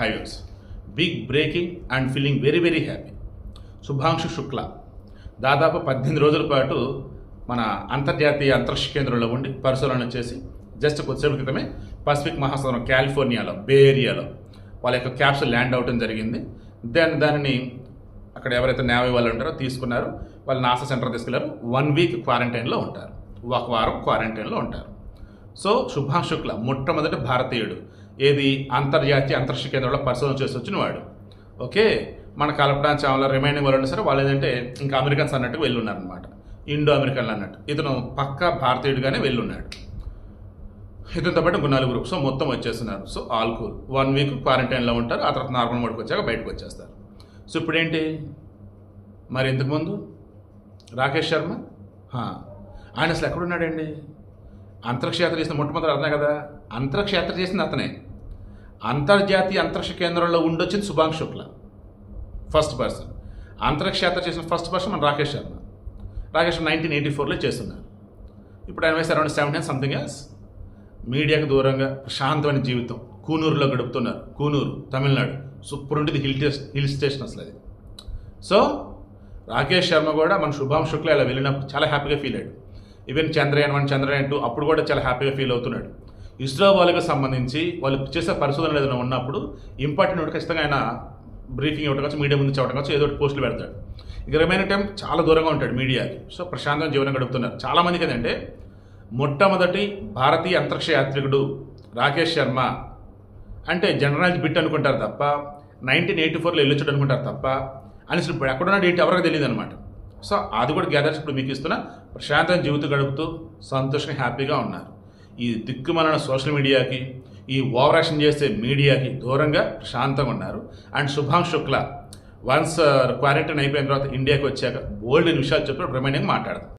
Highways big breaking and feeling very very happy. Shubhanshu Shukla దాదాపు 18 రోజుల పాటు మన అంతర్జాతీయ అంతరిక్ష కేంద్రంలో ఉండి పరిశోధన చేసి జస్ట్ కొద్దిసేపు క్రితమే పసిఫిక్ మహాసముద్రం కాలిఫోర్నియాలో బే ఏరియాలో వాళ్ళ యొక్క క్యాప్సూల్ ల్యాండ్ అవడం జరిగింది. దానిని అక్కడ ఎవరైతే నేవీ వాళ్ళు ఉంటారో తీసుకున్నారు, వాళ్ళు నాసా సెంటర్ తీసుకెళ్లారు. 1 వీక్ క్వారంటైన్లో ఉంటారు, 1 వారం క్వారంటైన్లో ఉంటారు. సో శుభాంశు శుక్ల మొట్టమొదటి భారతీయుడు ఏది అంతర్జాతీయ అంతరిక్ష కేంద్రంలో పరిశోధన చేసి వచ్చిన వాడు. ఓకే, మన కల్పనా చావ్లా రిమైనింగ్ వాళ్ళు సరే వాళ్ళు ఏంటంటే ఇంకా అమెరికన్స్ అన్నట్టు వెళ్ళున్నారనమాట, ఇండో అమెరికన్లు అన్నట్టు. ఇతను పక్కా భారతీయుడిగానే వెళ్ళున్నాడు. ఇతనితో పాటు ఇంకో 4 సో మొత్తం వచ్చేస్తున్నారు. So all cool. 1 వీక్ క్వారంటైన్లో ఉంటారు, ఆ తర్వాత నార్మల్ మోడ్కి వచ్చాక బయటకు వచ్చేస్తారు. సో ఇప్పుడేంటి మరి ఇంతకుముందు రాకేష్ శర్మ ఆయన అసలు ఎక్కడున్నాడండి? అంతరిక్ష యాత్ర చేసిన మొట్టమొదటి అతనే కదా. అంతరిక్ష యాత్ర చేసింది అతనే. అంతర్జాతీయ అంతరిక్ష కేంద్రంలో ఉండొచ్చింది శుభాంశు శుక్ల, ఫస్ట్ పర్సన్. అంతరిక్ష యాత్ర చేసిన ఫస్ట్ పర్సన్ మన రాకేష్ శర్మ. రాకేష్ 1984లో చేస్తున్నారు. ఇప్పుడు ఆయన వయసు అరౌండ్ 17 సంథింగ్ ఇయర్స్. మీడియాకు దూరంగా ప్రశాంతమైన జీవితం కూనూరులో గడుపుతున్నారు. కూనూరు తమిళనాడు, సూపర్ ఉంటుంది, హిల్ స్టేషన్ అసలు అది. సో రాకేష్ శర్మ కూడా మన శుభాంశు శుక్ల ఇలా వెళ్ళినప్పుడు చాలా హ్యాపీగా ఫీల్ అయ్యాడు. ఈవెన్ చంద్రయాన్ 1, చంద్రయాన్ 2 అప్పుడు కూడా చాలా హ్యాపీగా ఫీల్ అవుతున్నాడు. ఇస్రో వాళ్ళకి సంబంధించి వాళ్ళు చేసే పరిశోధనలు ఏదైనా ఉన్నప్పుడు ఇంపార్టెంట్ ఒకటి ఖచ్చితంగా ఆయన బ్రీఫింగ్ ఇవ్వడం కావచ్చు, మీడియా ముందు చెప్పడం కావచ్చు, ఏదో ఒకటి పోస్టులు పెడతాడు. ఇక రిమైనింగ్ టైం చాలా దూరంగా ఉంటాడు మీడియాకి. సో ప్రశాంతంగా జీవనం గడుపుతున్నారు. చాలామందికి ఏంటంటే మొట్టమొదటి భారతీయ అంతరిక్ష యాత్రికుడు రాకేష్ శర్మ అంటే జనరల్ బిట్ అనుకుంటారు తప్ప 1984లో వెళ్ళొచ్చాడు అనుకుంటారు తప్ప అనేసి ఇప్పుడు ఎక్కడున్నాడు ఏంటి ఎవరికి తెలియదు అనమాట. సో అది కూడా గ్యాదర్స్ ఇప్పుడు మీకు ఇస్తున్న ప్రశాంతంగా జీవితం గడుపుతూ సంతోషంగా హ్యాపీగా ఉన్నారు. ఈ దిక్కుమాలిన సోషల్ మీడియాకి, ఈ ఓవర్ యాక్షన్ చేసే మీడియాకి దూరంగా ప్రశాంతంగా ఉన్నారు. And Shubhanshu Shukla once quarantine అయిపోయిన తర్వాత ఇండియాకి వచ్చాక బోల్డ్ విషయాలు చెప్పి రిమైనింగ్ మాట్లాడతాం.